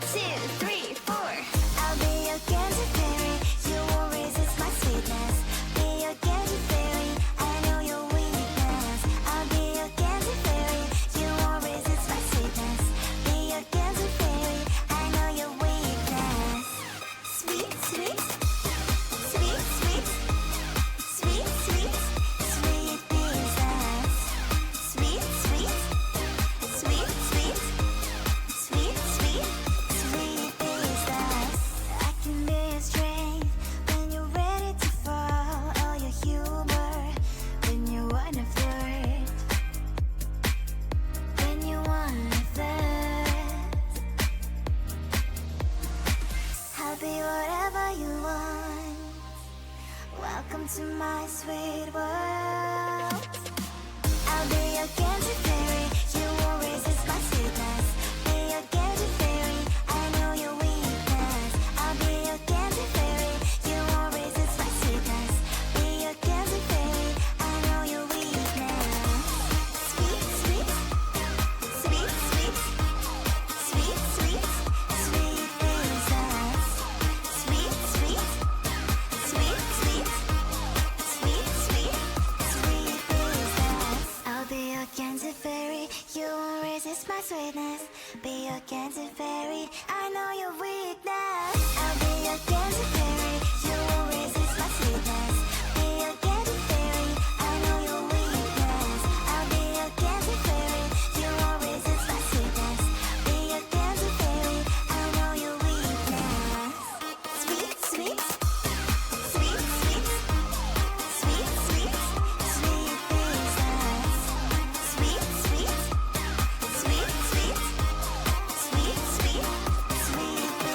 two, three, four. I'll be your candy fairy. You won't resist my sweetness. Be your candy fairy. I know your weakness. I'll be your candy fairy. You won't resist my sweetness. Be your candy fairy. I know your weakness. Sweet, sweet, sweet, sweet, sweet, sweet, sweet business. Sweet, sweet, sweet, sweet, sweet, sweet, sweet business. I can be your strength when you're ready to fall. All your humor when you wanna flirt. When you wanna flirt. I'll be whatever you want. Welcome to my sweet world. I'll be your candy fairy. You won't resist my sweetness. Be your candy fairy. I know your weakness. I'll be your candy fairy. You won't resist my sweetness. Be your candy fairy. I know your weakness. Sweet, sweet, sweet, sweet, sweet, sweet, sweet business. Sweet, sweet, sweet, sweet, sweet, sweet, sweet business. I'll be your candy fairy. You won't resist my sweetness. Be your candy fairy. I know your weakness. I'll be your candy fairy. You won't resist my sweetness. Be your candy fairy. I know your weakness. I'll be your candy fairy. You won't resist my sweetness. Be your candy fairy. I know your weakness. Sweet, sweet, sweet, sweet, sweet, sweet, sweet business. Sweet, sweet, sweet, sweet, sweet, sweet, sweet business.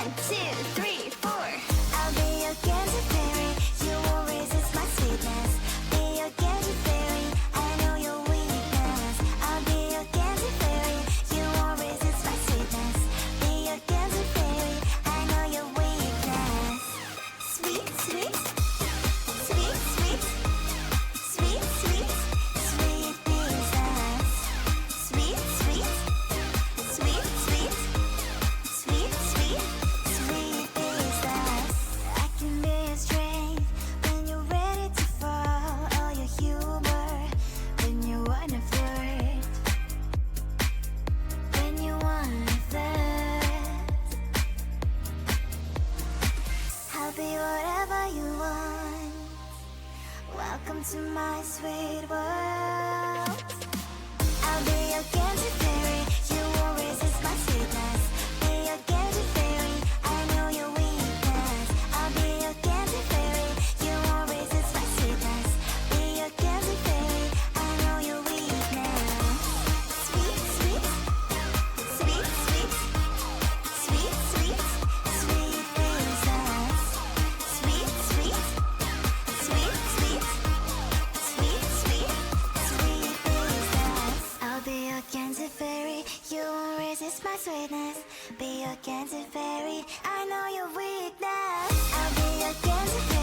1, 2, 3, 4. I'll be your candy fairy. You won't resist my sweetness. Be your candy fairy. I know your weakness. I'll be your candy fairy. You won't resist my sweetness. Be your candy fairy. I know your weakness. Sweet, sweet, sweet, sweet, sweet, sweet, sweet business. Sweet, sweet, sweet, sweet, sweet, sweet, sweet business. I can be your strength when you're ready to fall. All your humor when you wanna flirt. When you wanna flirt. I'll be whatever you want. Welcome to my sweet world. I'll be your candy fairy. You won't resist my sweetness. Be your candy fairy. I know your weakness. I'll be your candy fairy. You won't resist my sweetness. Be your candy fairy. I know your weakness. Sweet, sweet, sweet, sweet, sweet, sweet, sweet princess. Sweet, sweet, sweet, sweet, sweet, sweet, sweet princess. I'll be your candy fairy. You won't resist my sweetness. Be your candy fairy. I know your weakness. I'll be your candy fairy.